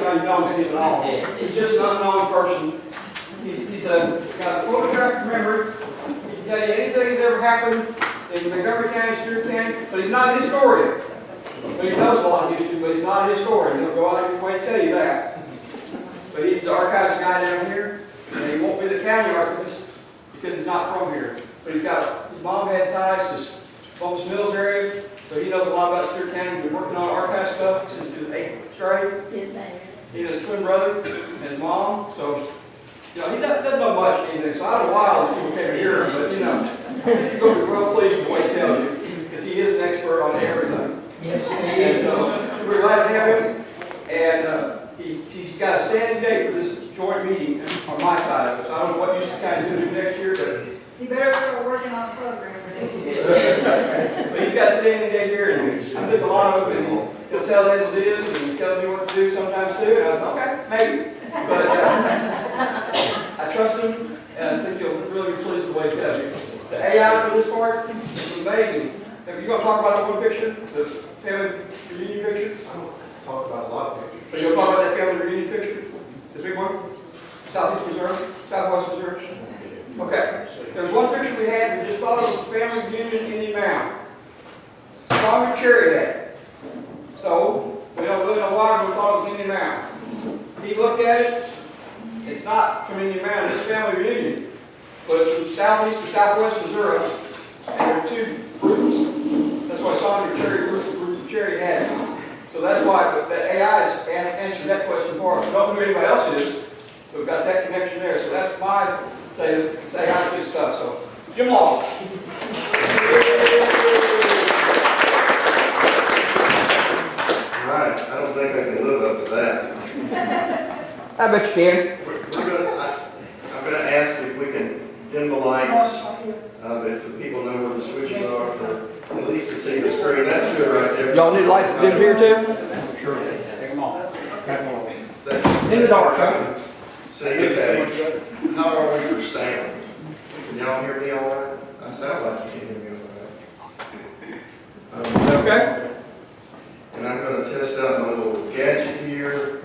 anybody knows him at all. He's just an unknown person. He's got a photographic memory. He can tell you anything that's ever happened in Montgomery County, Stewart County, but he's not a historian. But he knows a lot of history, but he's not a historian. He'll go out of his way to tell you that. But he's the archivist guy down here, and he won't be the county archivist because he's not from here. But his mom had ties to Bumpus Mills area, so he knows a lot about Stewart County. He's been working on archive stuff since he was 8th grade. He has his twin brother and his mom, so you know, he doesn't know much anything. So I don't know why people came here, but you know, you're going to be real pleased with what he tells you, because he is an expert on everything. Yes, And so we're glad to have him, and he's got a standing date for this joint meeting on my side of it. So I don't know what you should kind of do next year, but You better start working on a program for next year. but he's got a standing date here, and I think a lot of it, he'll tell it as it is, and he tells me what to do sometimes too, and I was okay, maybe. But I trust him, and I think you'll really be pleased with what he tells you. The AI for this part is amazing. Are you going to talk about that one picture, the family reunion picture? I'm talk about a lot of pictures. Are you going to talk about that family reunion picture? The big one? Southeast Missouri? Southwest Missouri? Okay. There's one picture we had, we just thought it was a family reunion in Indian Mound. Stronger cherry head. So, we don't really know why we thought it was Indian Mound. He looked at it, it's not from Indian Mound, it's a family reunion. But it's from southeast or southwest Missouri, and there are two groups. That's why Stronger cherry group of cherry had. So that's why that AI has answered that question for us. We don't know who anybody else is, but we've got that connection there. So that's my say how to do stuff. So, Jim Law. All right, I don't think I can live up to that. I bet you can. I'm going to ask if we can dim the lights, if the people know where the switches are, for at least to see the screen. That's good right there. Y'all need lights dim here too? Sure. Take them on. In the dark, huh? See, okay. How are we for sound? Can y'all hear me all right? I sound like you can hear me all right. Okay. And I'm going to test out my little gadget here.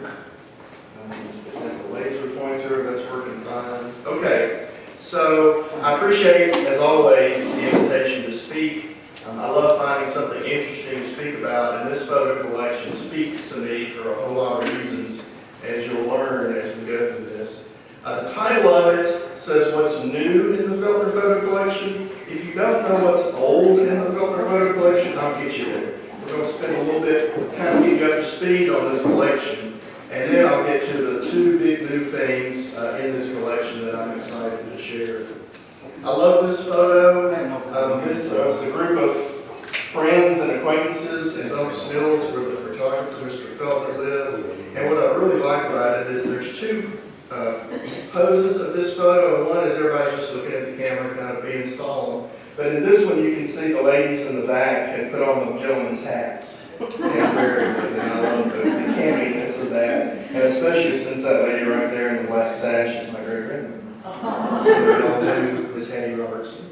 That's the laser pointer, that's working fine. Okay, so I appreciate, as always, the invitation to speak. I love finding something interesting to speak about, and this photo collection speaks to me for a whole lot of reasons, as you'll learn as we go through this. The title of it says what's new in the Feltner photo collection. If you don't know what's old in the Feltner photo collection, I'll get you there. We're going to spend a little bit, kind of get you up to speed on this collection, and then I'll get to the two big new things in this collection that I'm excited to share. I love this photo. This was a group of friends and acquaintances in Bumpus Mills where the photographer, Mr. Feltner, lived. And what I really like about it is there's two poses of this photo. One is everybody's just looking at the camera, kind of being solemn. But in this one, you can see the ladies in the back have put on the gentlemen's hats. And I love the campiness of that. And especially since that lady right there in the black sash is my great grandmother. So we all knew Miss Hattie Robertson.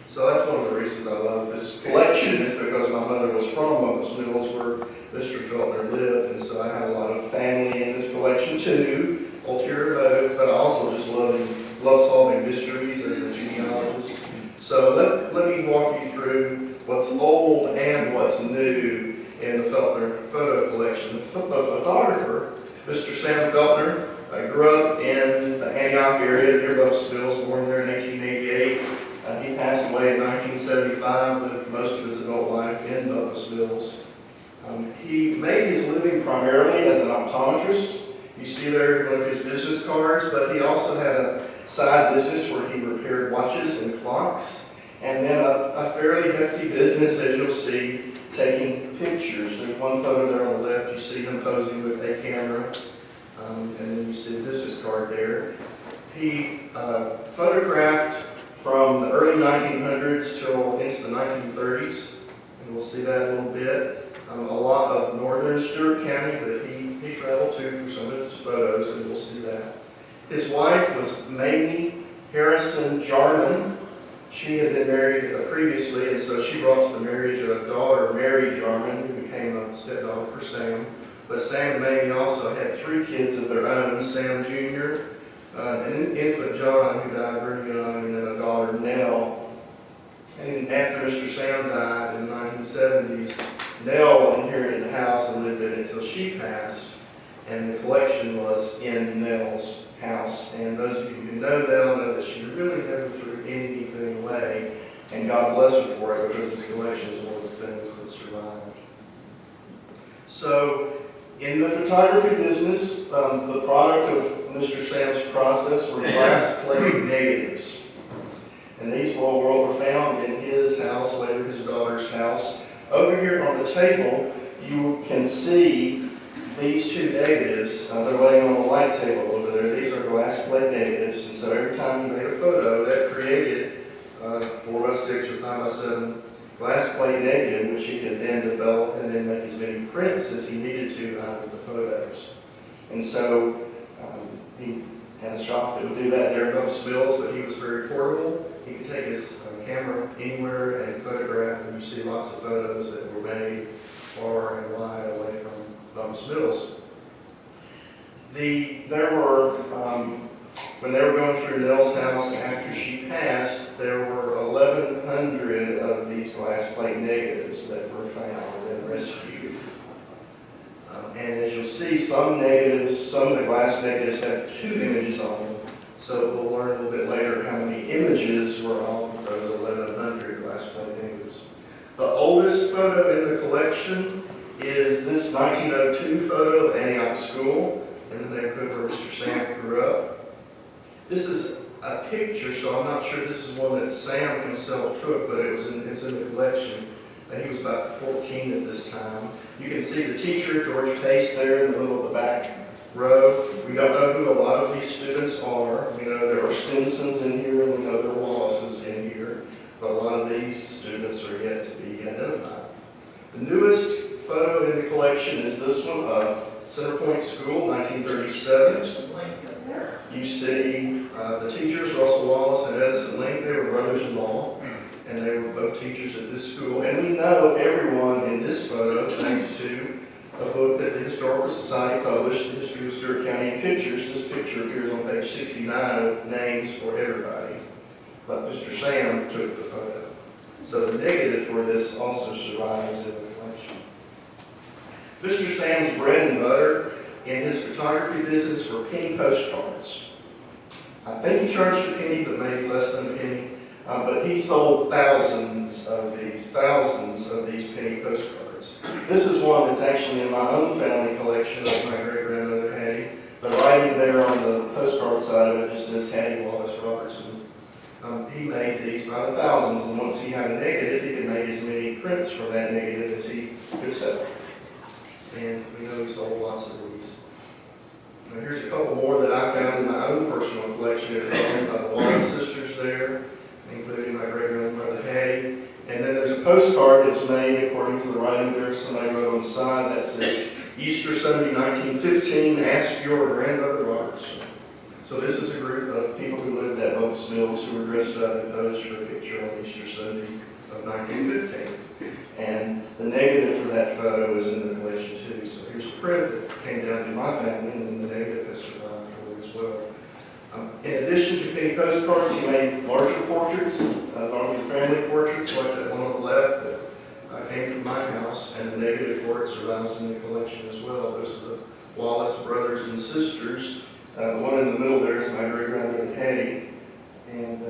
So that's one of the reasons I love this collection, is because my mother was from Bumpus Mills, where Mr. Feltner lived, and so I have a lot of family in this collection too, ulterior motive, but I also just love solving mysteries as a genealogist. So let me walk you through what's old and what's new in the Feltner photo collection. The photographer, Mr. Sam Feltner, grew up in the Antioch area near Bumpus Mills, born there in 1888. He passed away in 1975, lived most of his adult life in Bumpus Mills. He made his living primarily as an optometrist. You see there, look at his business cards, but he also had a side business where he repaired watches and clocks, and then a fairly hefty business, as you'll see, taking pictures. There's one photo there on the left, you see him posing with a camera, and then you see the business card there. He photographed from the early 1900s till into the 1930s, and we'll see that a little bit. A lot of northern Stewart County that he traveled to for some of his photos, and we'll see that. His wife was Mamie Harrison Jarman. She had been married previously, and so she brought to the marriage a daughter, Mary Jarman, who became a stepdaughter for Sam. But Sam and Mamie also had 3 kids of their own, Sam Jr., an infant John, who died very young, and then a daughter, Nell. And after Mr. Sam died in the 1970s, Nell inherited the house and lived in it until she passed, and the collection was in Nell's house. And those of you who know Nell know that she really never threw anything away, and God bless her for it, because this collection is one of the things that survived. So, in the photography business, the product of Mr. Sam's process were glass plate negatives. And these were found in his house, later his daughter's house. Over here on the table, you can see these 2 negatives. They're laying on the light table over there. These are glass plate negatives. And so every time you made a photo, that created 4x6 or 5x7 glass plate negative, which he could then develop and then make as many prints as he needed to out of the photos. And so he had a shop that would do that there in Hope's Mills, but he was very portable. He could take his camera anywhere and photograph, and you see lots of photos that were made far and wide away from Bump's Mills. When they were going through Nell's house after she passed, there were 1,100 of these glass plate negatives that were found and rescued. And as you'll see, some of the glass negatives have 2 images on them. So we'll learn a little bit later how many images were off of those 1,100 glass plate negatives. The oldest photo in the collection is this 1902 photo of Antioch School in the neighborhood where Mr. Sam grew up. This is a picture, so I'm not sure this is one that Sam himself took, but it's in the collection. He was about 14 at this time. You can see the teacher, George Pace, there in the middle of the back row. We don't know who a lot of these students are. We know there are Stinsons in here, and we know there are Wallaces in here, but a lot of these students are yet to be identified. The newest photo in the collection is this one of Center Point School, 1937. You see the teachers, Russell Wallace and Edison Link, they were brothers-in-law, and they were both teachers at this school. And we know everyone in this photo, thanks to a book that the Historical Society published, The History of Stewart County in Pictures. This picture appears on page 69 with names for everybody, but Mr. Sam took the photo. So the negative for this also survives in the collection. Mr. Sam's bread and butter in his photography business were penny postcards. I think he charged a penny, but maybe less than a penny. But he sold thousands of these penny postcards. This is one that's actually in my own family collection that my great-grandmother Hattie. The writing there on the postcard side of it just says Hattie Wallace Robertson. He made these by the thousands, and once he had a negative, he could make as many prints from that negative as he could sell. And we know he sold lots of these. Now here's a couple more that I found in my own personal collection. The Wallace sisters there, including my great-grandmother Hattie. And then there's a postcard that's made, according to the writing there, somebody wrote on the side that says, Easter Sunday 1915, ask your grandmother Robertson. So this is a group of people who lived at Bump's Mills who were dressed up and posed for a picture on Easter Sunday of 1915. And the negative for that photo is in the collection too. So here's a print that came down to my family, and then the negative has survived for it as well. In addition to penny postcards, he made larger portraits, larger family portraits, like that one on the left that came from my house, and the negative for it survives in the collection as well. Those are the Wallace brothers and sisters. The one in the middle there is my great-grandmother Hattie. And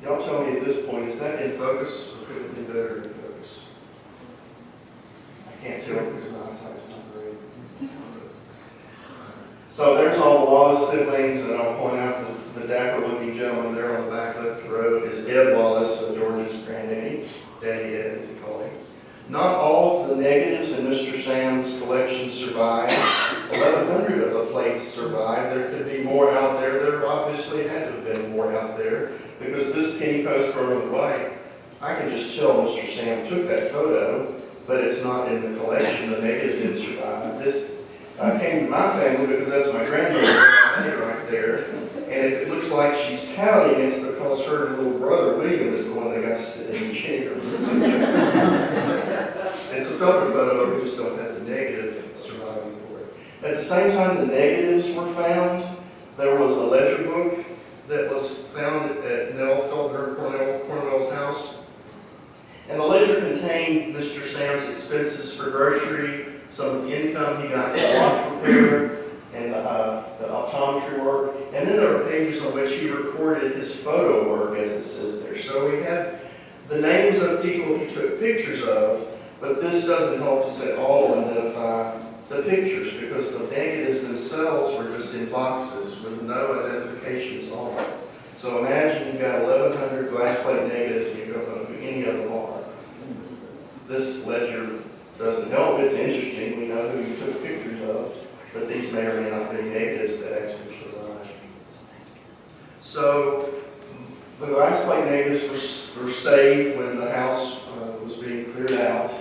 y'all tell me at this point, is that in focus, or could it be better in focus? I can't tell because my eyesight's not great. So there's all the Wallace siblings, and I'll point out the dapper-looking gentleman there on the back left row is Ed Wallace, George's granddaddy. Daddy Ed, as he called him. Not all of the negatives in Mr. Sam's collection survived. 1,100 of the plates survived. There could be more out there. There obviously had to have been more out there, because this penny postcard on the right, I can just tell Mr. Sam took that photo, but it's not in the collection. The negative didn't survive. This came to my family because that's my grandmother right there. And if it looks like she's pouting, it's because her little brother, William, is the one that got to sit in the chair. It's a Feltner photo, we just don't have the negative surviving At the same time the negatives were found, there was a ledger book that was found at Feltner Cornwell's house. And the ledger contained Mr. Sam's expenses for grocery, some of the income he got from watch repair, and the optometry work. And then there were pages on which he recorded his photo work, as it says there. So we had the names of people he took pictures of, but this doesn't help us at all identify the pictures because the negatives themselves were just in boxes with no identifications on them. So imagine you've got 1,100 glass plate negatives and you don't know who any of them are. This ledger doesn't help. It's interesting. We know who you took pictures of, but these may or may not be negatives that actually survived. So the glass plate negatives were saved when the house was being cleared out.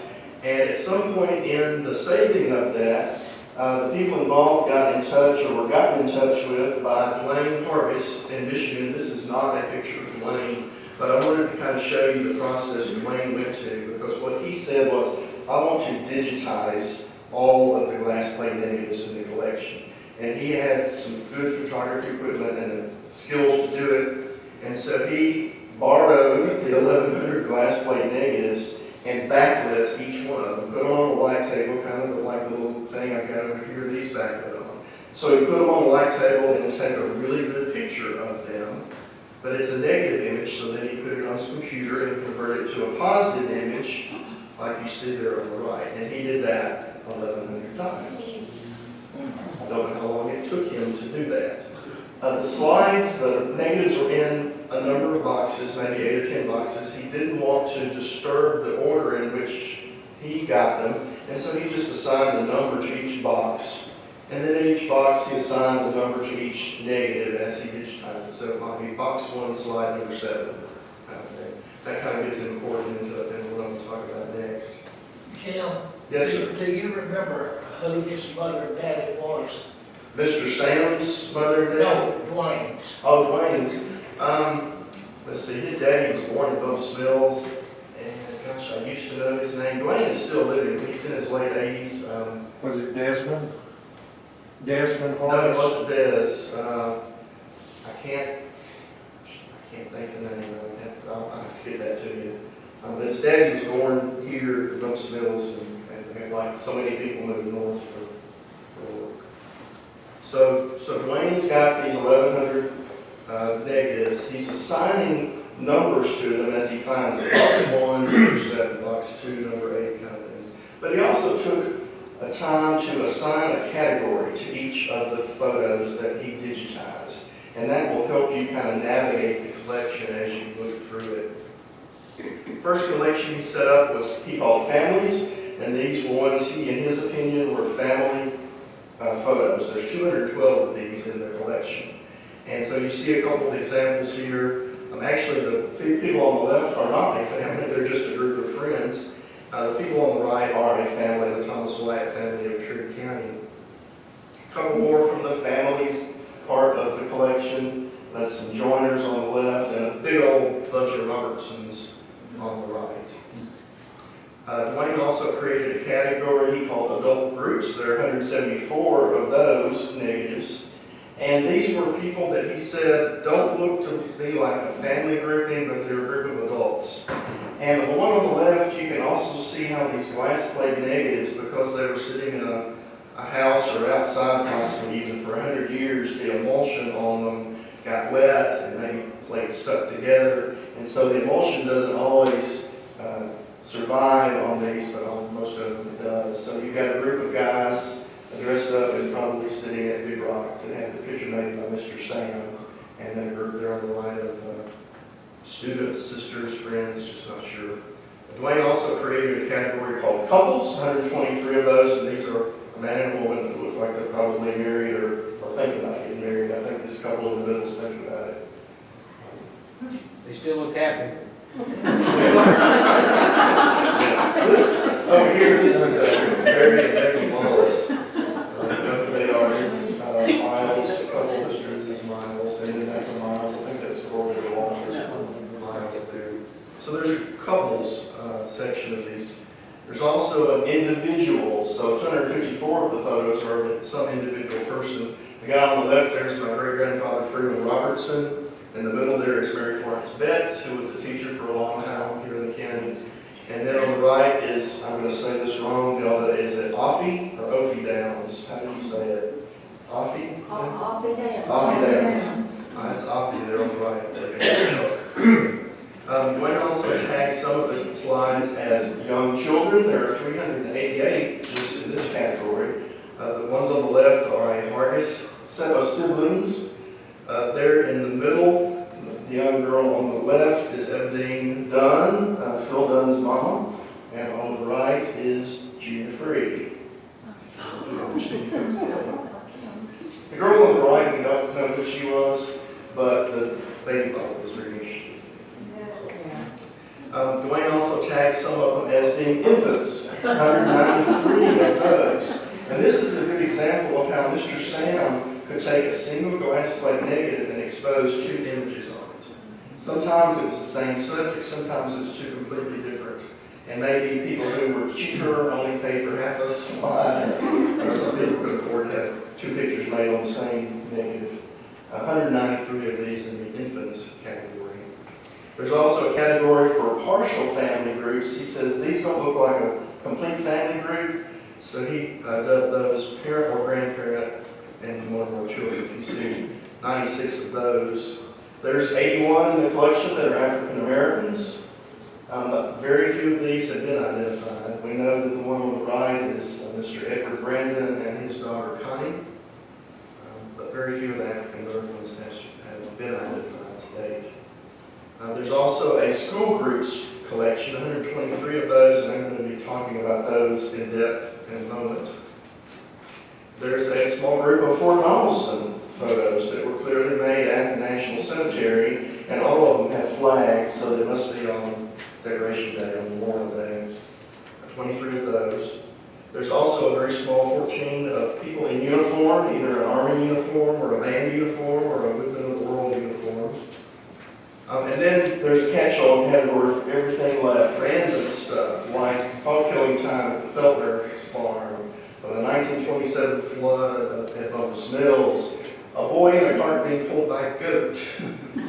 And at some point in the saving of that, the people involved got in touch or were gotten in touch with by Dwayne Hargis in Michigan. This is not a picture from Dwayne, but I wanted to kind of show you the process Dwayne went to, because what he said was, I want to digitize all of the glass plate negatives in the collection. And he had some good photography equipment and skills to do it. And so he borrowed the 1,100 glass plate negatives and backlit each one of them, put them on the light table, kind of like the little thing I got over here, these backlit on. So he put them on the light table and take a really good picture of them, but it's a negative image, so then he put it on his computer and converted it to a positive image, like you see there on the right. And he did that 1,100 times. I don't know how long it took him to do that. The slides, the negatives were in a number of boxes, maybe 8 or 10 boxes. He didn't want to disturb the order in which he got them, and so he just assigned a number to each box. And then in each box, he assigned a number to each negative as he digitized it. So it might be box 1, slide number 7, kind of thing. That kind of gets important into what I'm going to talk about next. Jim? Yes, sir. Do you remember who his mother and daddy was? Mr. Sam's mother and dad? No, Dwayne's. Oh, Dwayne's. Let's see, his daddy was born in Buffs Mills, and gosh, I used to know his name. Dwayne is still living. He's in his late 80s. Was it Desmond? Desmond No, Harris? it wasn't Des. I can't think of the name of it. I'll get that to you. But his daddy was born here in Buffs Mills, and like so many people moved north for work. So Dwayne's got these 1,100 negatives. He's assigning numbers to them as he finds it. Box 1, number 7, box 2, number 8, kind of things. But he also took a time to assign a category to each of the photos that he digitized. And that will help you kind of navigate the collection as you look through it. First collection he set up was he called families, and these ones, he, in his opinion, were family photos. There's 212 of these in the collection. And so you see a couple of examples here. Actually, the people on the left are not a family, they're just a group of friends. The people on the right are a family, the Thomas White family of Stewart County. A couple more from the families part of the collection. That's some Joiners on the left and a big old bunch of Robertsons on the right. Dwayne also created a category he called adult groups. There are 174 of those negatives. And these were people that he said don't look to me like a family grouping, but they're a group of adults. And the one on the left, you can also see how these glass plate negatives, because they were sitting in a house or outside possibly even for 100 years, the emulsion on them got wet and maybe plates stuck together. And so the emulsion doesn't always survive on these, but on most of them it does. So you've got a group of guys dressed up and probably sitting at Big Rock to have the picture made by Mr. Sam, and then a group there on the right of students, sisters, friends, just not sure. Dwayne also created a category called couples, 123 of those, and these are a man and a woman that look like they're probably married or thinking about getting married. I think this couple in the middle is thinking about it. They still look happy. Over here, this is Barry and Becky Wallace. They are, this is Miles, a couple of sisters is Miles, and then that's a Miles, I think that's Corey Walters, Miles there. So there's a couples section of these. There's also an individual, so 254 of the photos are some guy on the left there is my great-grandfather, Freeman Robertson. In the middle there is Mary Florence Betts, who was a teacher for a long time here in the county. And then on the right is, I'm going to say this wrong, Delta, is it Offie or Ophi Downs? How do you say it? Offie? I'll be down. Offie Downs. That's Offie there on the right. Dwayne also tagged some of the slides as young children. There are 388 just in this category. The ones on the left are a Hargis set of siblings. There in the middle, the young girl on the left is Evdeen Dunn, Phil Dunn's mom, and on the right is Gina Free. The girl on the right, we don't know who she was, but the baby bottle was very interesting. Dwayne also tagged some of them as being infants, 193 of those. And this is a good example of how Mr. Sam could take a single glass plate negative and expose two images on it. Sometimes it was the same subject, sometimes it was two completely different. And maybe people who were cheaper only paid for half a slide, or some people could afford to have two pictures made on the same negative. 193 of these in the infants category. There's also a category for partial family groups. He says these don't look like a complete family group, so he dubbed those parent or grandparent and one or more children. You see 96 of those. There's 81 in the collection that are African Americans. Very few of these have been identified. We know that the one on the right is Mr. Edward Brandon and his daughter Connie, but very few of the African Americans have been identified to date. There's also a school groups collection, 123 of those, and I'm going to be talking about those in depth in a moment. There's a small group of Fort Donaldson photos that were clearly made at the National Cemetery, and all of them have flags, so they must be on Decoration Day, on Memorial Day. 23 of those. There's also a very small 14 of people in uniform, either an Army uniform or a band uniform or a Movement of the World uniform. And then there's a catch-all category for everything left, random stuff like hog killing time at the Feltner farm, or the 1927 flood at Bumpus Mills, a boy in a cart being pulled by a goat,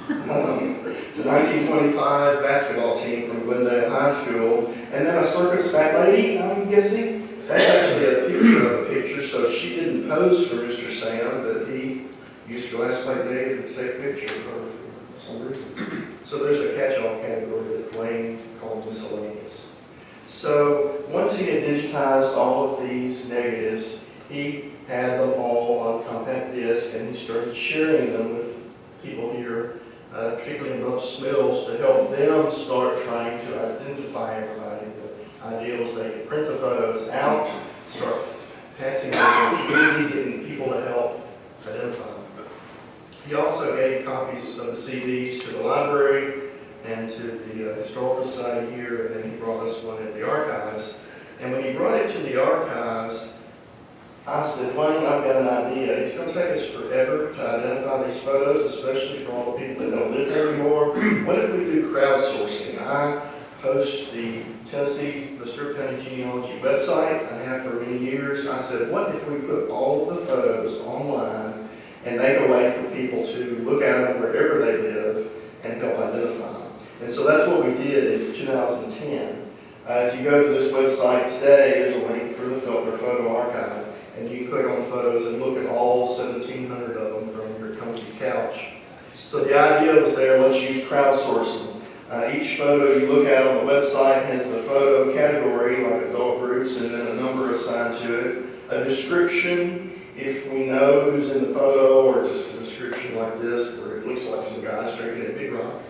the 1925 basketball team from Glendale High School, and then a circus fat lady, I'm guessing. That's actually a picture of a picture, so she didn't pose for Mr. Sam, but he used glass plate negative to take a picture of her for some reason. So there's a catch-all category that Dwayne called miscellaneous. So once he had digitized all of these negatives, he had them all on compact disc, and he started sharing them with people here, particularly in Bumpus Mills, to help them start trying to identify everybody. The idea was they could print the photos out, start passing them to the community, getting people to help identify them. He also gave copies of the CDs to the library and to the Historical Society here, and then he brought us one at the archives. And when he brought it to the archives, I said, Wayne, I've got an idea. It's going to take us forever to identify these photos, especially for all the people that don't live here anymore. What if we do crowdsourcing? I host the Stewart County Genealogy website. I have for many years. I said, what if we put all of the photos online and make a way for people to look at them wherever they live and help identify them? And so that's what we did in 2010. If you go to this website today, there's a link for the Feltner Photo Archive, and you can click on the photos and look at all 1,700 of them from your comfy couch. So the idea was there, let's use crowdsourcing. Each photo you look at on the website has the photo category, like adult groups, and then a number assigned to it, a description, if we know who's in the photo, or just a description like this, where it looks like some guys drinking a big rock.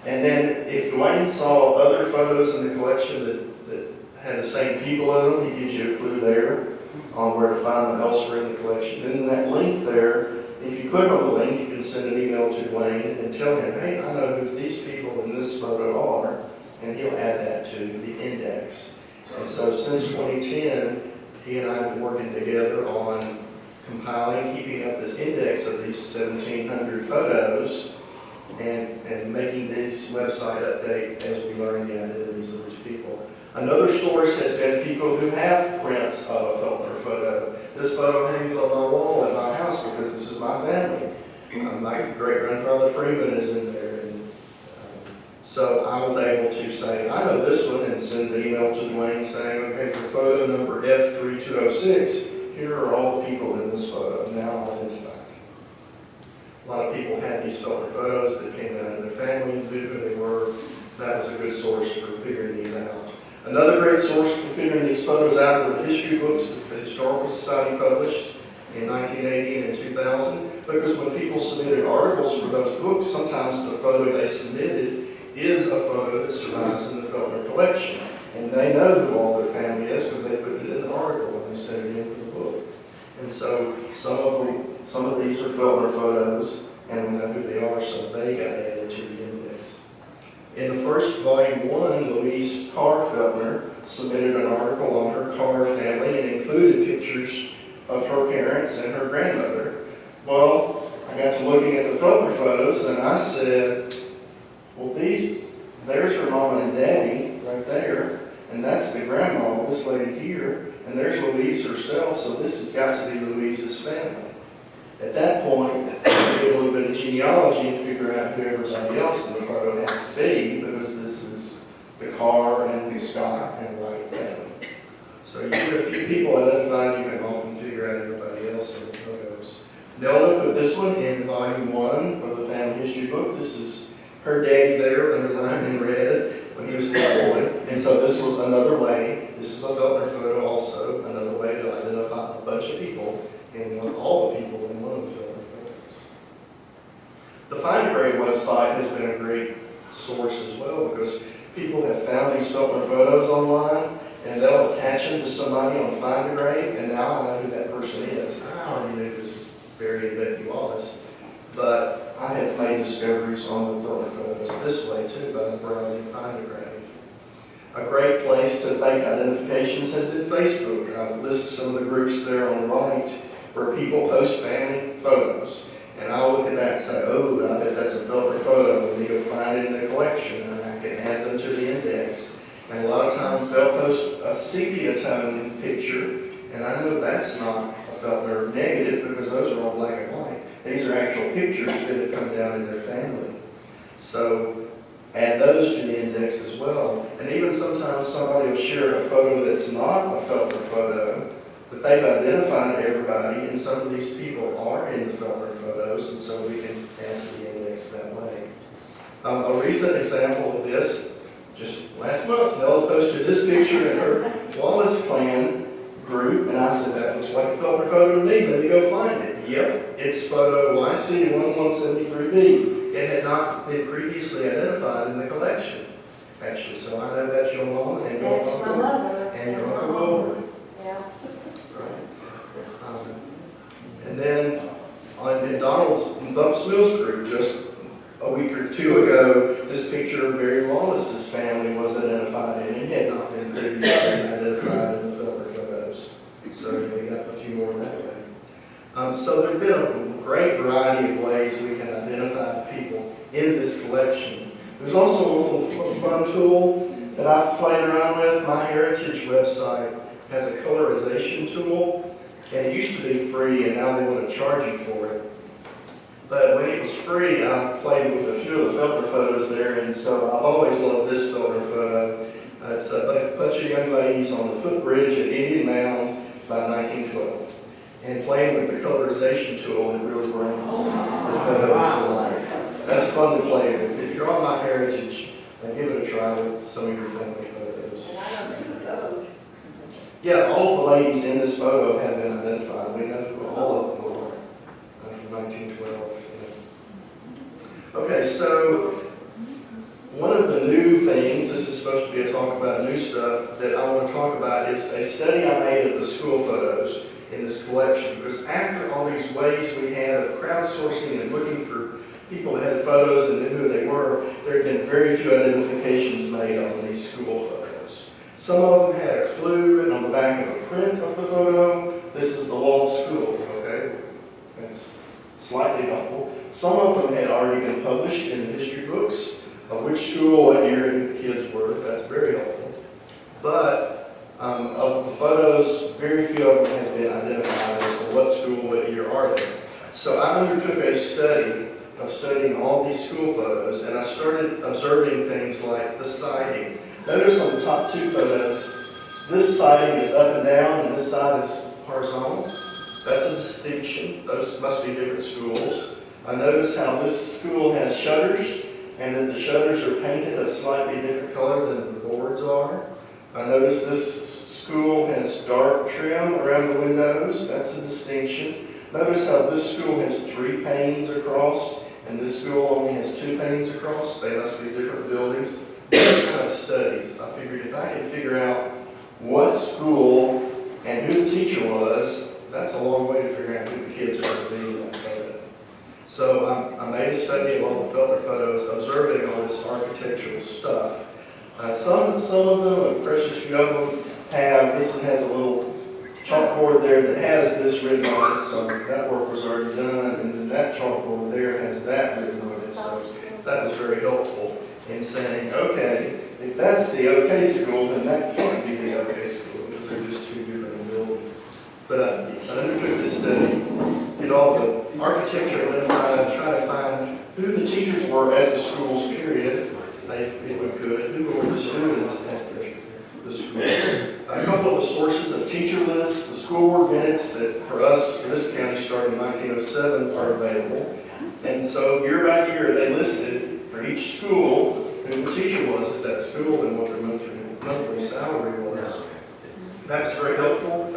And then if Dwayne saw other photos in the collection that had the same people in them, he gives you a clue there on where to find them elsewhere in the collection. Then that link there, if you click on the link, you can send an email to Dwayne and tell him, hey, I know who these people in this photo are, and he'll add that to the index. And so since 2010, he and I have been working together on compiling, keeping up this index of these 1,700 photos, and making this website update as we learn the identities of these people. Another source has been people who have prints of a Feltner photo. This photo hangs on my wall at my house because this is my family. My great-grandfather Freeman is in there. And so I was able to say, I know this one, and send the email to Dwayne saying, okay, for photo number F3206, here are all the people in this photo, now identified. A lot of people had these Feltner photos that came down to their family, knew who they were. That was a good source for figuring these out. Another great source for figuring these photos out were the history books that the Historical Society published in 1980 and in 2000, because when people submitted articles for those books, sometimes the photo they submitted is a photo that survives in the Feltner collection. And they know who all their family is because they put it in the article when they sent it in for the book. And so some of these are Feltner photos, and we know who they are, so they got added to the index. In the first volume 1, Louise Carr Feltner submitted an article on her Carr family and included pictures of her parents and her grandmother. Well, I got to looking at the Feltner photos, and I said, well, there's her mom and daddy right there, and that's the grandma, this lady here, and there's Louise herself, so this has got to be Louise's family. At that point, I did a little bit of genealogy and figure out who everybody else in the photo has to be, because this is the Carr and the Scott and Wright family. So you get a few people identified, you can often figure out everybody else in the photos. Nelda put this one in volume 1 of the family history book. This is her daddy there, underlined in red, when he was a little boy. And so this was another way, this is a Feltner photo also, another way to identify a bunch of people, and all the people in one of the Feltner photos. The Find a Grave website has been a great source as well, because people have found these Feltner photos online, and they'll attach them to somebody on Find a Grave, and now I know who that person is. I already knew this was buried in Becky Wallace, but I have made discoveries on the Feltner photos this way too by browsing Find a Grave. A great place to make identifications has been Facebook. I list some of the groups there on the right where people post family photos, and I'll look at that and say, oh, I bet that's a Feltner photo, and you go find it in the collection, and I can add them to the index. And a lot of times they'll post a sepia tone picture, and I know that's not a Feltner negative because those are all black and white. These are actual pictures that have come down in their family. So add those to the index as well. And even sometimes somebody will share a photo that's not a Feltner photo, but they've identified everybody, and some of these people are in the Feltner photos, and so we can add to the index that way. A recent example of this, just last month, Nella posted this picture in her Wallace clan group, and I said, that looks like a Feltner photo to me, let me go find it. Yep, it's photo YC1173B. It had not been previously identified in the collection, actually, so I know that's your mom and your That's my uncle mother. and your uncle Wilbur. Yeah. Right. And then in Donald's Bumps Mills group, just a week or two ago, this picture of Barry Wallace's family was identified, and it had not been previously identified in the Feltner photos. So we got a few more that way. So there's been a great variety of ways we can identify people in this collection. There's also a little fun tool that I've played around with. MyHeritage website has a colorization tool, and it used to be free, and now they want to charge you for it. But when it was free, I played with a few of the Feltner photos there, and so I've always loved this Feltner photo. It's a bunch of young ladies on the footbridge at Indian Mound by 1912. And playing with the colorization tool, it really brings the photos to life. That's fun to play with. If you're on MyHeritage, give it a try with some of your family photos. And I know two of those. Yeah, all of the ladies in this photo have been identified. We know who all of them were from 1912. Yeah. Okay, so one of the new things, this is supposed to be a talk about new stuff, that I want to talk about is a study I made of the school photos in this collection, because after all these ways we had of crowdsourcing and looking for people that had photos and knew who they were, there have been very few identifications made on these school photos. Some of them had a clue written on the back of a print of the photo. This is the Lowell School, okay? That's slightly helpful. Some of them had already been published in the history books of which school, what year the kids were. That's very helpful. But of the photos, very few of them have been identified as to what school, what year are they. So I undertook a study of studying all these school photos, and I started observing things like the siding. Notice on the top two photos, this siding is up and down, and this side is horizontal. That's a distinction. Those must be different schools. I notice how this school has shutters, and that the shutters are painted a slightly different color than the boards are. I notice this school has dark trim around the windows. That's a distinction. Notice how this school has 3 panes across, and this school only has 2 panes across. They must be different buildings. Those kind of studies. I figured if I could figure out what school and who the teacher was, that's a long way to figure out who the kids are to be in that photo. So I made a study of all the Feltner photos, observing all this architectural stuff. Some of them, a precious few of them, this one has a little chalkboard there that has this written on it, so that work was already done, and then that chalkboard there has that written on it, so that was very helpful in saying, okay, if that's the OK school, then that can't be the OK school, because they're just 2 different buildings. But I undertook this study, did all the architecture identified, try to find who the teachers were at the schools, period, if we could, who were the students at the school. A couple of the sources of teacher lists, the school board minutes that for us, for this county, started in 1907 are available. And so year by year, they listed for each school who the teacher was at that school and what their monthly salary was. That was very helpful.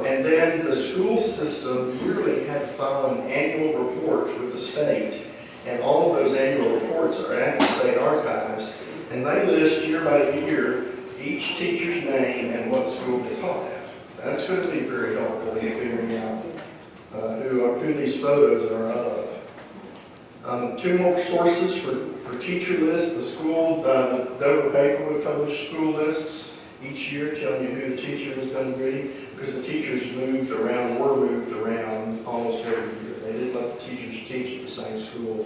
And then the school system yearly had to file an annual report with the state. And all of those annual reports are at the state archives. And they list year by year each teacher's name and what school they taught at. That's going to be very helpful in figuring out who these photos are of. 2 more sources for teacher lists. The school, the Dover paper would publish school lists each year telling you who the teacher was going to be, because the teachers were moved around almost every year. They didn't let the teachers teach at the same school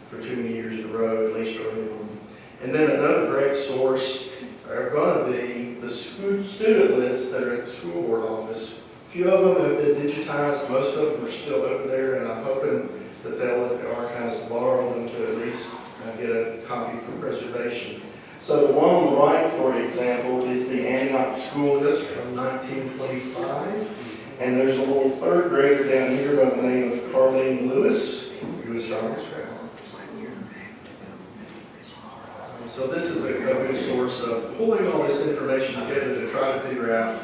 for too many years in a row, at least early on. And then another great source are going to be the student lists that are at the school board office. A few of them have been digitized. Most of them are still over there, and I'm hoping that they'll let the archives borrow them to at least get a copy for preservation. So the one on the right, for example, is the Antioch school list from 1925. And there's a little 3rd grader down here by the name of Carlene Lewis, who was John's grandma. So this is a good source of pulling all this information together to try to figure out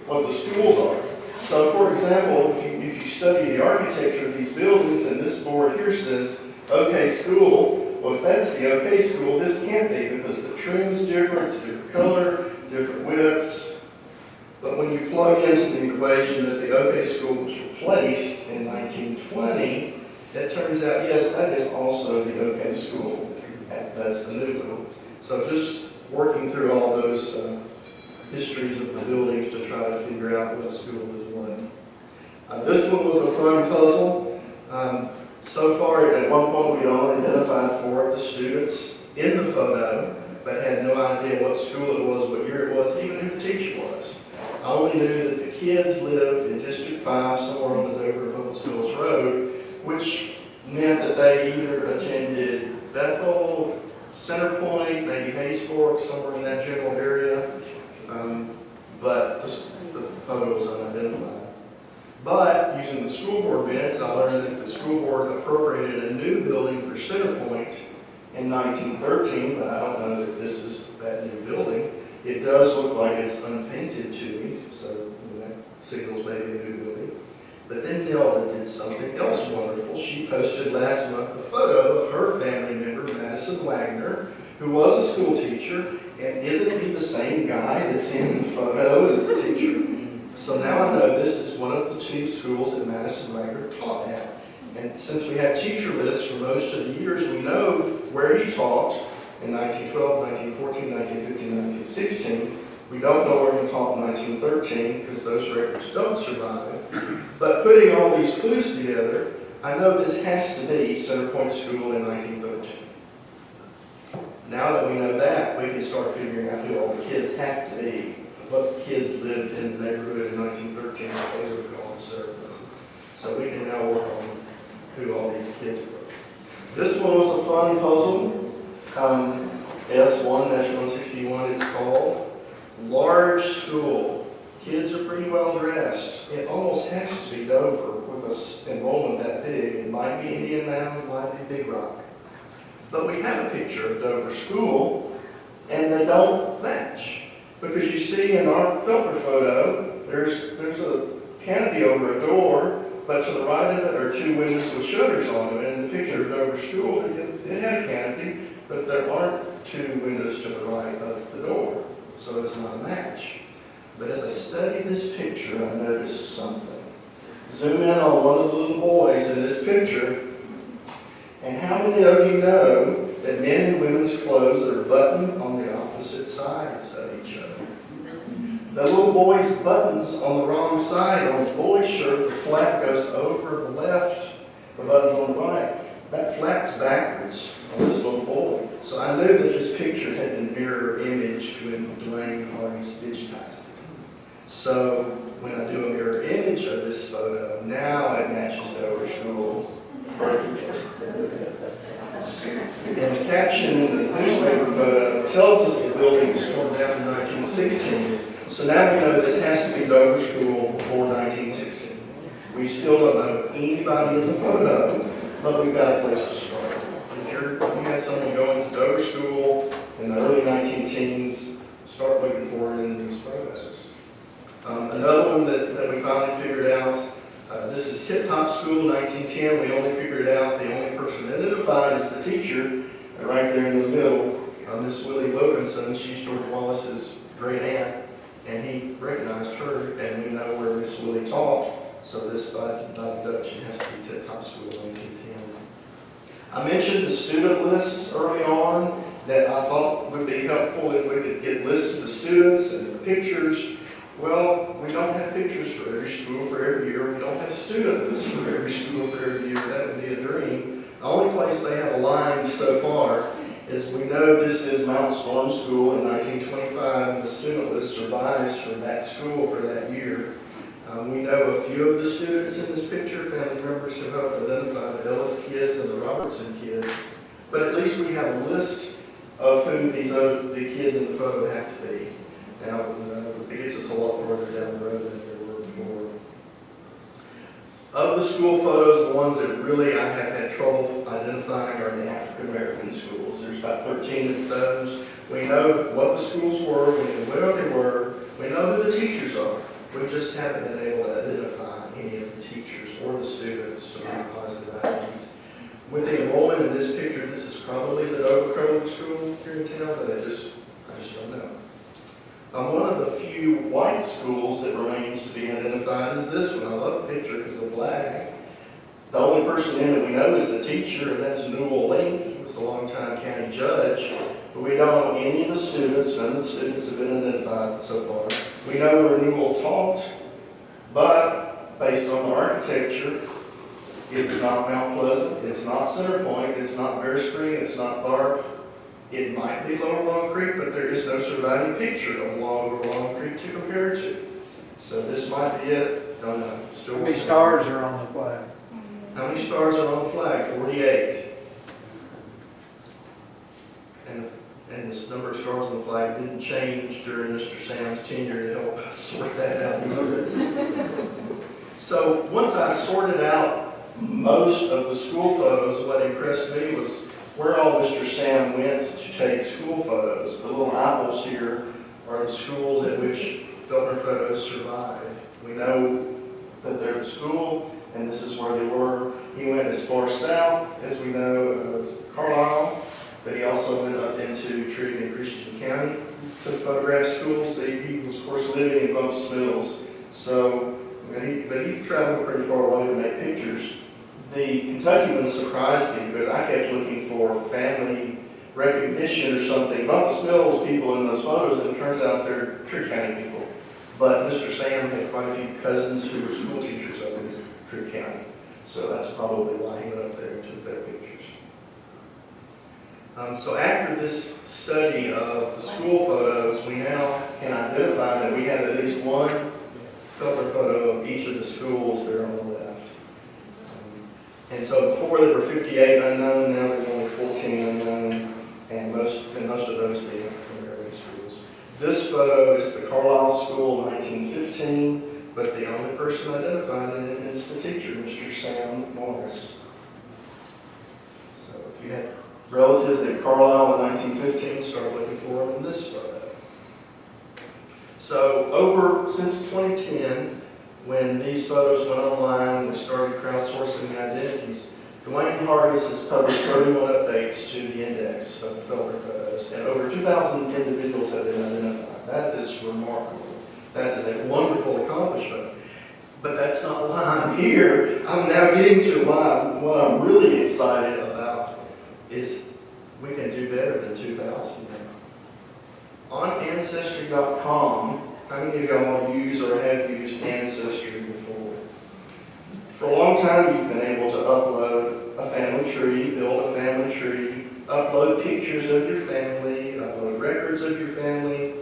what the schools are. So for example, if you study the architecture of these buildings, and this board here says, OK school, well if that's the OK school, this can't be, because the trim is different, it's different color, different widths. But when you plug into the equation that the OK school was replaced in 1920, it turns out, yes, that is also the OK school. That's the new one. So just working through all those histories of the buildings to try to figure out what school is what. This one was a fun puzzle. So far, at one point, we only identified 4 of the students in the photo, but had no idea what school it was, what year it was, even who the teacher was. I only knew that the kids lived in District 5, somewhere on the Dover Public Schools Road, which meant that they either attended Bethel, Center Point, maybe Hayes Fork, somewhere in that general area, but the photo was unidentified. But using the school board minutes, I learned that the school board appropriated a new building for Center Point in 1913, but I don't know that this is that new building. It does look like it's unpainted to me, so that signals maybe a new building. But then Nelda did something else wonderful. She posted last month a photo of her family member, Madison Wagner, who was a school teacher, and isn't he the same guy that's in the photo as the teacher? So now I know this is one of the 2 schools that Madison Wagner taught at. And since we have teacher lists for most of the years, we know where he taught in 1912, 1914, 1915, 1916. We don't know where he taught in 1913 because those records don't survive. But putting all these clues together, I know this has to be Center Point School in 1913. Now that we know that, we can start figuring out who all the kids have to be. What kids lived in the neighborhood in 1913 that they were going to serve them. So we can now work on This one was a fun puzzle. S1-161 it's called. Large school. Kids are pretty well dressed. It almost has to be Dover with an enrollment that big. It might be Indian Mound, it might be Big Rock. But we have a picture of Dover School, and they don't match. Because you see in our Feltner photo, there's a canopy over a door, but to the right of it are two windows with shutters on them. And in the picture of Dover School, it had a canopy, but there aren't two windows to the right of the door. So it's not a match. But as I studied this picture, I noticed something. Zoom in on one of the little boys in this picture, and how many of you know that men and women's clothes are buttoned on the opposite sides of each other? The little boy's buttons on the wrong side. On the boy's shirt, the flap goes over the left, the buttons on the right. That flap's backwards on this little boy. So I knew that this picture had been mirror imaged when Dwayne Hardy's digitized it. So when I do a mirror image of this photo, now it matches Dover School perfectly. And the caption in the newspaper photo tells us the building was torn down in 1916. So now we know this has to be Dover School before 1916. We still don't know anybody in the photo, but we've got a place to start. If you had someone going to Dover School in the early 19-teens, start looking for them in these photos. Another one that we finally figured out, this is Tip Top School, 1910. We only figured out the only person identified is the teacher, right there in the middle, Miss Willie Wilkinson. She's George Wallace's great aunt, and he recognized her, and we know where Miss Willie taught, so this by deduction has to be Tip Top School, 1910. I mentioned the student lists early on that I thought would be helpful if we could get lists of the students and the pictures. Well, we don't have pictures for every school for every year. We don't have student lists for every school for every year. That would be a dream. The only place they have aligned so far is we know this is Mount Storm School in 1925, and the student list survives for that school for that year. We know a few of the students in this picture, family members who helped identify the Ellis kids and the Robertson kids, but at least we have a list of who the kids in the photo have to be. Now, it gets us a lot further down the road than we were before. Of the school photos, the ones that really I have had trouble identifying are the African American schools. There's about 13 of those. We know what the schools were, we know where they were, we know who the teachers are. We just haven't been able to identify any of the teachers or the students to make positive IDs. With the enrollment in this picture, this is probably the Dover School here in town, but I just don't know. One of the few white schools that remains to be identified is this one. I love the picture because of the flag. The only person in it we know is the teacher, and that's Newell Link. He was a longtime county judge. But we don't know any of the students. None of the students have been identified so far. We know where Newell taught, but based on the architecture, it's not Mount Pleasant, it's not Center Point, it's not Bear Spring, it's not Tharp. It might be Lower Long Creek, but there is no surviving picture of Lower Long Creek to compare it to. So this might be it. Don't know. Still How many stars are on the flag? How many stars are on the flag? 48. And this number of stars on the flag didn't change during Mr. Sam's tenure to help us sort that out. So once I sorted out most of the school photos, what impressed me was where all Mr. Sam went to take school photos. The little apples here are the schools at which Feltner photos survive. We know that they're at school, and this is where they were. He went as far south as we know as Carlisle, but he also went up into Trigg and Christian County to photograph schools. He was, of course, living in Bumpus Mills. So, but he traveled pretty far away to make pictures. The Kentucky one surprised me because I kept looking for family recognition or something. Bumpus Mills people in those photos, and it turns out they're Trigg County people. But Mr. Sam had quite a few cousins who were school teachers up in Trigg County. So that's probably why he went up there and took their pictures. So after this study of the school photos, we now can identify that we have at least one Feltner photo of each of the schools there on the left. And so So before there were 58 unknown, now there's only 14 unknown, and most of those being from early schools. This photo is the Carlisle School 1915, but the only person identified in it is the teacher, Mr. Sam Morris. So if you had relatives at Carlisle in 1915, start looking for them in this photo. So since 2010, when these photos went online, we started crowdsourcing the identities. Dwayne Hargis has published 31 updates to the index of Feltner photos, and over 2,000 individuals have been identified. That is remarkable. That is a wonderful accomplishment. But that's not why I'm here. I'm now getting to what I'm really excited about is we can do better than 2,000 now. On Ancestry.com, how many of y'all use or have used Ancestry before? For a long time, you've been able to upload a family tree, build a family tree, upload pictures of your family, upload records of your family,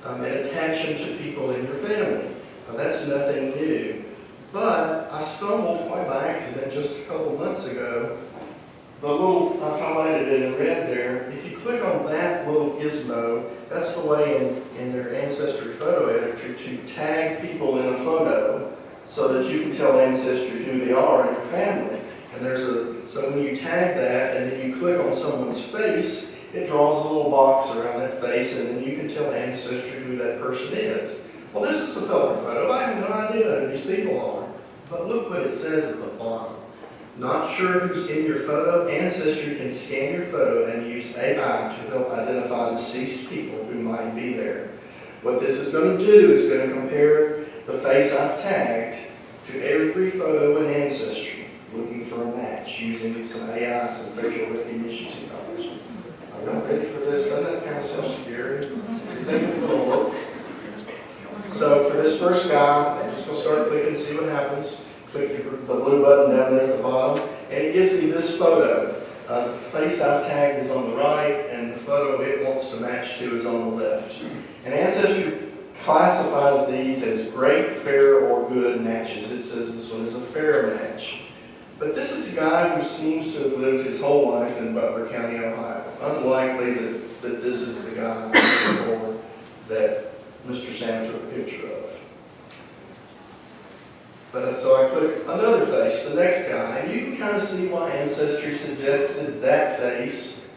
and attach them to people in your family. Now, that's nothing new. But I stumbled quite by accident just a couple months ago. I've highlighted it in red there. If you click on that little gizmo, that's the way in their Ancestry photo editor to tag people in a photo so that you can tell Ancestry who they are in your family. And so when you tag that and then you click on someone's face, it draws a little box around that face and then you can tell Ancestry who that person is. Well, this is a Feltner photo. I have no idea who these people are. But look what it says at the bottom. Not sure who's in your photo? Ancestry can scan your photo and use AI to help identify deceased people who might be there. What this is going to do is going to compare the face I've tagged to every photo in Ancestry, looking for a match using some AI, some facial recognition technology. Are y'all ready for this? Doesn't that kind of sound scary? You think it's going to work? So for this first guy, I'm just going to start clicking and see what happens. Click the blue button down there at the bottom, and it gives me this photo. The face I've tagged is on the right, and the photo it wants to match to is on the left. And Ancestry classifies these as great, fair, or good matches. It says this one is a fair match. But this is a guy who seems to have lived his whole life in Butler County, Ohio. Unlikely that this is the guy that Mr. Sam took a picture of. But so I click another face, the next guy, and you can kind of see why Ancestry suggested that face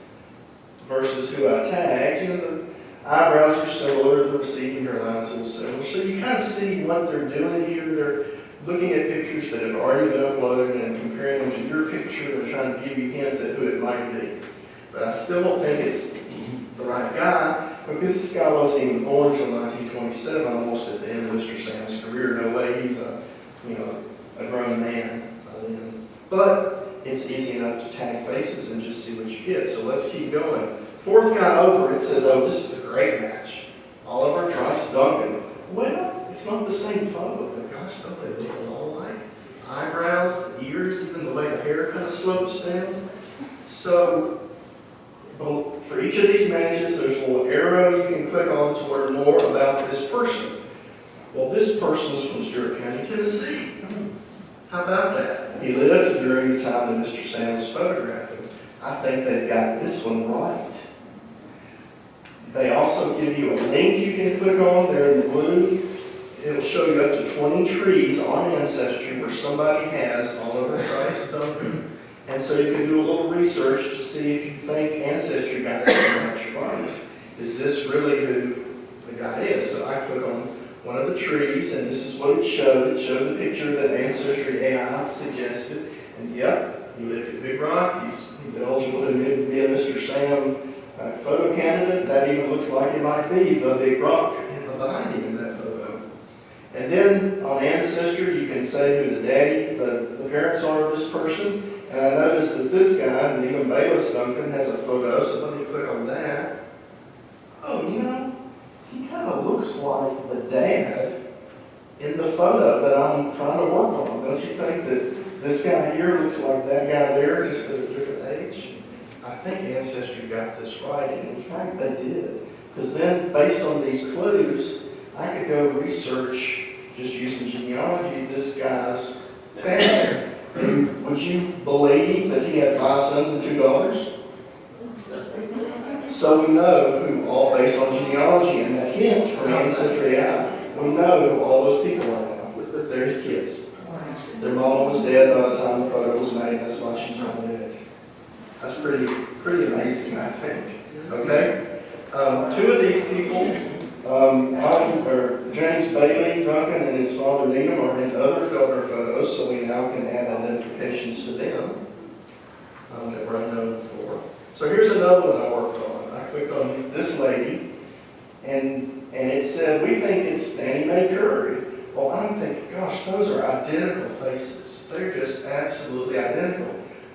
versus who I tagged. You know, the eyebrows are similar, the receding hairline's a little similar. So you kind of see what they're doing here. They're looking at pictures that have already been uploaded and comparing them to your picture and trying to give you hints at who it might be. But I still don't think it's the right guy, because this guy wasn't even born until 1927, almost at the end of Mr. Sam's career. No way he's a grown man by then. But it's easy enough to tag faces and just see what you get. So let's keep going. Fourth guy over, it says, oh, this is a great match. Oliver Trice Duncan. Well, it's not the same photo, but gosh, don't they look a lot alike? Eyebrows, the ears, even the way the hair kind of slopes down. So for each of these matches, there's a little arrow you can click on to learn more about this person. Well, this person is from Stewart County, Tennessee. How about that? He lived during the time that Mr. Sam was photographing. I think they've got this one right. They also give you a link you can click on there in the blue. It'll show you up to 20 trees on Ancestry where somebody has Oliver Trice Duncan. And so you can do a little research to see if you think Ancestry got this match right. Is this really who the guy is? So I click on one of the trees, and this is what it showed. It showed the picture that Ancestry AI suggested. And yep, he lived at Big Rock. He's eligible to be a Mr. Sam photo candidate. That even looks like it might be the Big Rock behind him in that photo. And then on Ancestry, you can say who the daddy, the parents are of this person. And I noticed that this guy, Needham Bayless Duncan, has a photo, so let me click on that. Oh, he kind of looks like the dad in the photo that I'm trying to work on. Don't you think that this guy here looks like that guy there, just at a different age? I think Ancestry got this right, and in fact they did. Because then, based on these clues, I could go research, just using genealogy, this guy's family. We Would you believe that he had 5 sons and 2 daughters? So we know who all, based on genealogy and that hint from Ancestry AI, we know who all those people are now. They're his kids. Their mama was dead by the time the photo was made. That's why she's not in it. That's pretty amazing, I think. Okay? 2 of these people, James Bailey Duncan and his father Needham, are in other Feltner photos, so we now can add identifications to them that we're unknown for. So here's another one I worked on. I clicked on this lady, and it said, we think it's Annie Mae Curry. Well, I'm thinking, gosh, those are identical faces. They're just absolutely identical.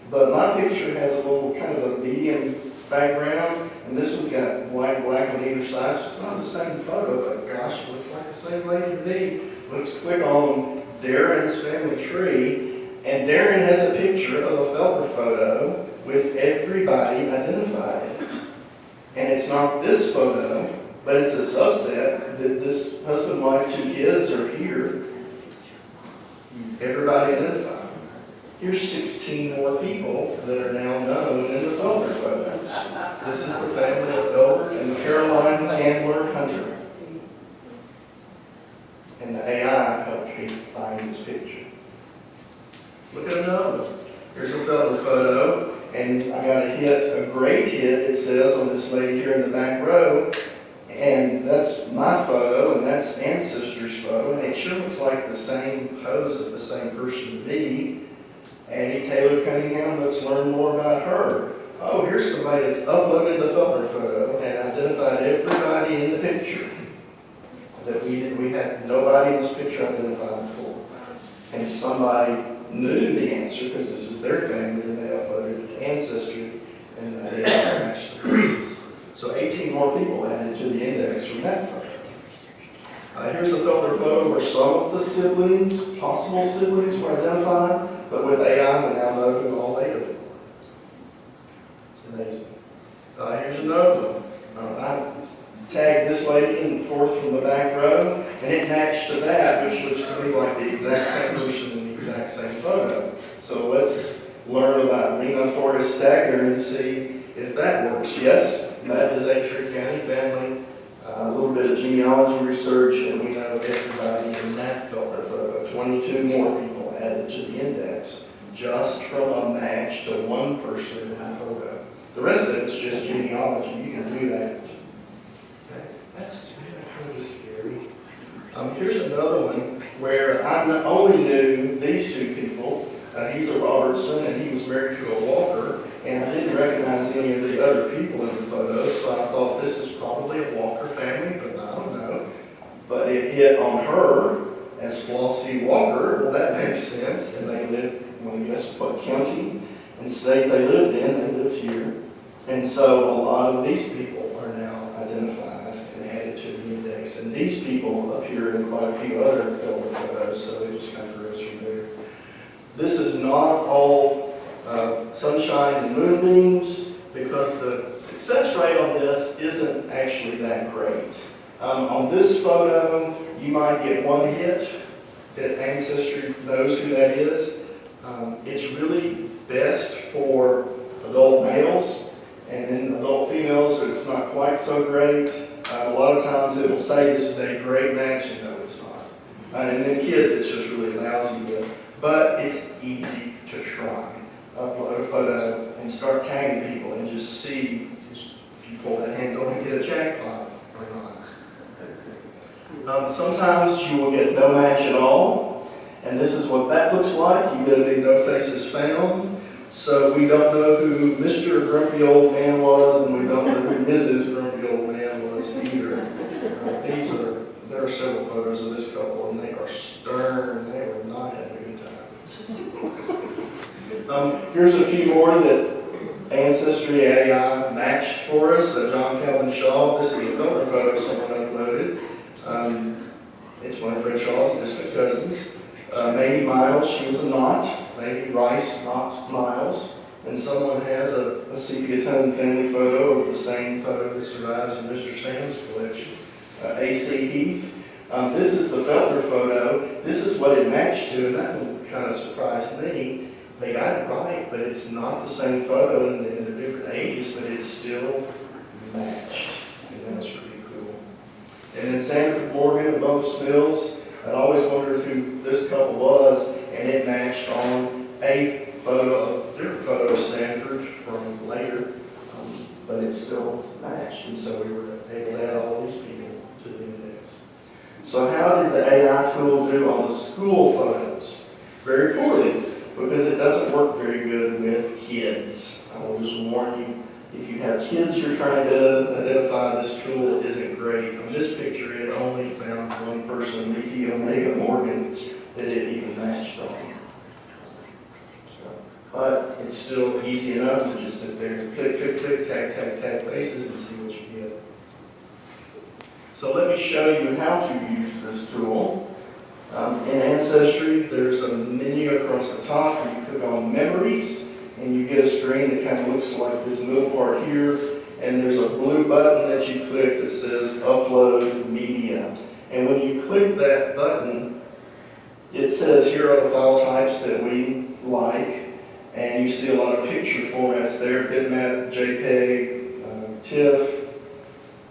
But my picture has a little kind of a medium background, and this one's got black on either side, so it's not the same photo, but gosh, it looks like the same lady to me. Let's click on Darren's family tree, and Darren has a picture of a Feltner photo with everybody identified in it. And it's not this photo, but it's a subset that this husband, wife, 2 kids are here. Everybody identified. Here's 16 more people that are now known in the Feltner photos. This is the family of Elbert and Caroline Handler Hunter. And the AI helped me find this picture. Look at another one. Here's a Feltner photo, and I got a great hit, it says, on this lady here in the back row. And that's my photo, and that's Ancestry's photo, and it sure looks like the same pose of the same person to me. Addie Taylor Cunningham, let's learn more about her. Oh, here's somebody that's uploaded the Feltner photo and identified everybody in the picture that we had nobody in this picture identified before. And somebody knew the answer because this is their family, and they uploaded it to Ancestry, and they matched the faces. So 18 more people added to the index from that photo. Here's a Feltner photo where some of the siblings, possible siblings, were identified, but with AI, we now know who all 8 of them were. It's amazing. Here's another one. I tagged this lady in 4th from the back row, and it matched to that, which looks to me like the exact same person in the exact same photo. So let's learn about Lena Forrest Stagner and see if that works. Yes, that is a Stewart County family. A little bit of genealogy research, and we know everybody in that Feltner photo. 22 more people added to the index, just from a match to one person in that photo. The rest of it is just genealogy. You can do that. That's kind of scary. Here's another one where I not only knew these 2 people. He's a Robertson, and he was married to a Walker, and I didn't recognize any of the other people in the photo, so I thought this is probably a Walker family, but I don't know. But it hit on her as Flossie Walker. Well, that makes sense, and they lived, well, guess what county and state they lived in. They lived here. And so a lot of these people are now identified and added to the index, and these people appear in quite a few other Feltner photos, so it just kind of grows from there. This is not all sunshine and moonbeams, because the success rate on this isn't actually that great. On this photo, you might get 1 hit that Ancestry knows who that is. It's really best for adult males, and then adult females, it's not quite so great. A lot of times it will say this is a great match, and no, it's not. And then kids, it's just really lousy with. But it's easy to try. Upload a photo and start tagging people and just see if you pull that handle and get a jackpot or not. Sometimes you will get no match at all, and this is what that looks like. You get a big no faces found. So we don't know who Mr. Grumpy Old Man was, and we don't know who Mrs. Grumpy Old Man was either. There are several photos of this couple, and they are stern. They were not having a good time. Here's a few more that Ancestry AI matched for us. John Calvin Shaw. This is a Feltner photo someone uploaded. It's one of Fred Shaw's distant cousins. Maybe Miles, she was a knot. Maybe Rice, not Miles. And someone has a sepia tone family photo of the same photo that survives in Mr. Sam's collection. A.C. Heath. This is the Feltner photo. This is what it matched to, and that one kind of surprised me. they got it right, but it's not the same photo in the different ages, but it's still matched. And that was pretty cool. And then Sanford Morgan and Moses Mills, I'd always wondered who this couple was, and it matched on a photo, different photo of Sanford from later, but it still matched. And so we were able to add all these people to the index. So how did the AI tool do on the school photos? Very poorly, because it doesn't work very good with kids. I will just warn you, if you have kids you're trying to identify, this tool isn't great. On this picture, it only found one person, Leafy Omega Morgan, that it even matched on. But it's still easy enough to just sit there and click, click, click, tag, tag, tag faces and see what you get. So let me show you how to use this tool. In Ancestry, there's a menu across the top where you click on Memories, and you get a screen that kind of looks like this middle part here, and there's a blue button that you click that says Upload Media. And when you click that button, it says here are the file types that we like, and you see a lot of picture formats there, bitmap, JPEG, TIFF.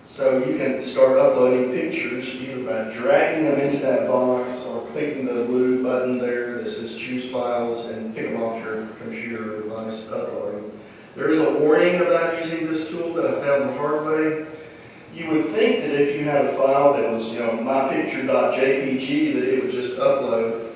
So you can start uploading pictures either by dragging them into that box or clicking the blue button there that says Choose Files and pick them off your computer or device uploading. There is a warning about using this tool that I found the hard way. You would think that if you had a file that was, mypicture.jpg, that it would just upload,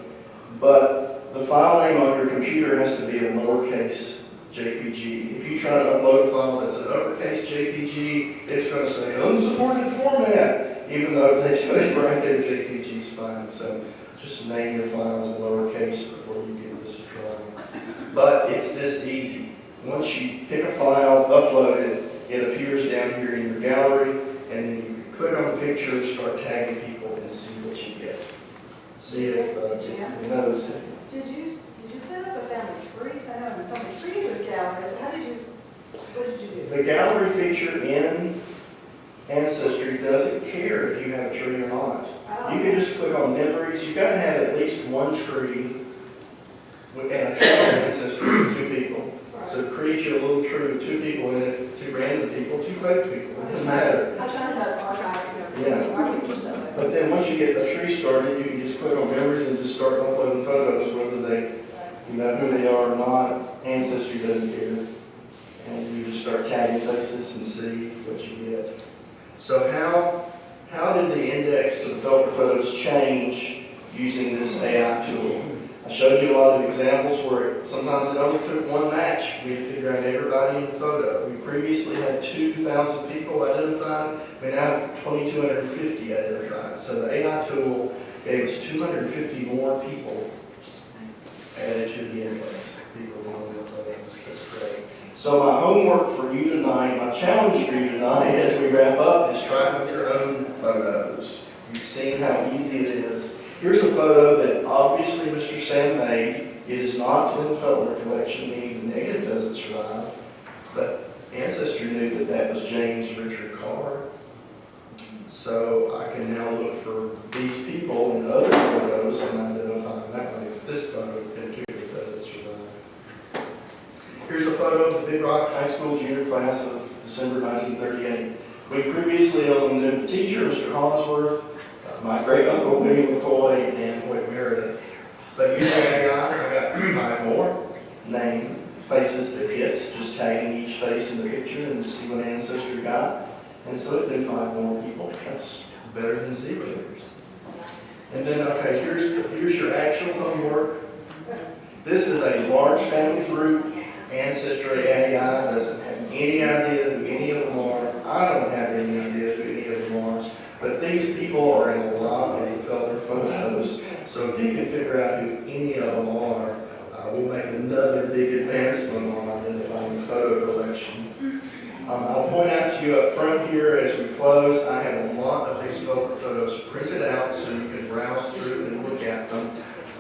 but the file name on your computer has to be a lowercase JPG. If you try to upload a file that's an uppercase JPG, it's going to say unsupported format, even though they tell you right there JPG is fine. So just name your files in lowercase before you give this a try. But it's this easy. Once you pick a file, upload it, it appears down here in your gallery, and then you can click on the picture, start tagging people, and see what you get. See if it knows it. Did you set up a family trees? I know in family trees there's galleries. What did you do? The gallery feature in Ancestry doesn't care if you have a tree or not. Oh. You can just click on Memories. You've got to have at least one tree, and a tree in Ancestry is 2 people. So create your little tree with 2 people in it, 2 random people, 2 fake people. It doesn't matter. I'm trying to have archives and Yeah. everything, so I can just that. But then once you get a tree started, you can just click on Memories and just start uploading photos, whether they, you know who they are or not. Ancestry doesn't care. And you just start tagging faces and see what you get. So how did the index to the Feltner photos change using this AI tool? I showed you a lot of examples where sometimes it only took one match. We had to figure out everybody in the photo. We previously had 2,000 people identified. We now have 2,250 identified. So the AI tool gave us 250 more people added to the index. People in the photos. That's great. So my homework for you tonight, my challenge for you tonight as we wrap up is try with your own photos. You've seen how easy it is. Here's a photo that obviously Mr. Sam made. It is not in the Feltner collection, meaning the negative doesn't survive. But Ancestry knew that that was James Richard Carr. So I can now look for these people in other photos and identify them that way. But this photo particularly doesn't survive. Here's a photo of the Big Rock High School junior class of December 1938. We previously only knew the teacher, Mr. Hollingsworth, my great-uncle William McCoy, and Whit Meredith. But using AI, I got 5 more name faces that hit, just tagging each face in the picture and see what Ancestry got. And so it did 5 more people. That's better than 0. And then, okay, here's your actual homework. This is a large family group. Ancestry AI doesn't have any idea who any of them are. I don't have any idea who any of them are. But these people are in a lot of the Feltner photos. So if you can figure out who any of them are, we'll make another big advancement on identifying the photo collection. I'll point out to you up front here as we close, I have a lot of these Feltner photos printed out so you can browse through and look at them.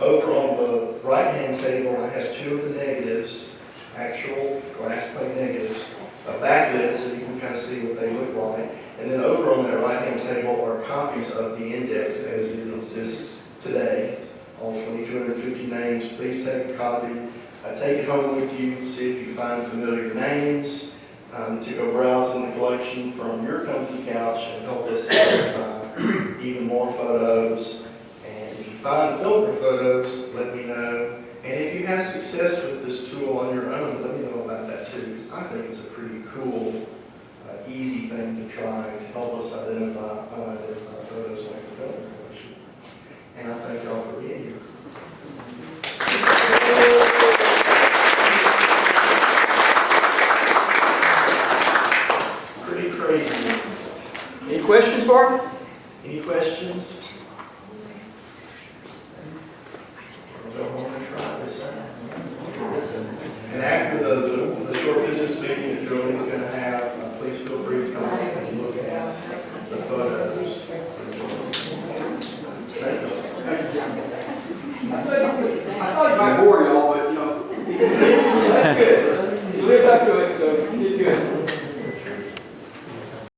Over on the right-hand table, I have 2 of the negatives, actual glass plate negatives, backlit so you can kind of see what they look like. And then over on that right-hand table are copies of the index as it exists today all 2,250 names. Please take a copy. Take it home with you, see if you find familiar names, to go browse in the collection from your comfy couch and help us identify even more photos. And if you find Feltner photos, let me know. And if you have success with this tool on your own, let me know about that too, because I think it's a pretty cool, easy thing to try to help us identify unidentified photos like the Feltner collection. And I thank y'all for being here. Pretty crazy. Any questions for me? Any questions? We'll go home and try this. And after the short business meeting that Jolene's going to have, please feel free to come and look at the photos. Thank you. I thought you might bore y'all, but, that's good.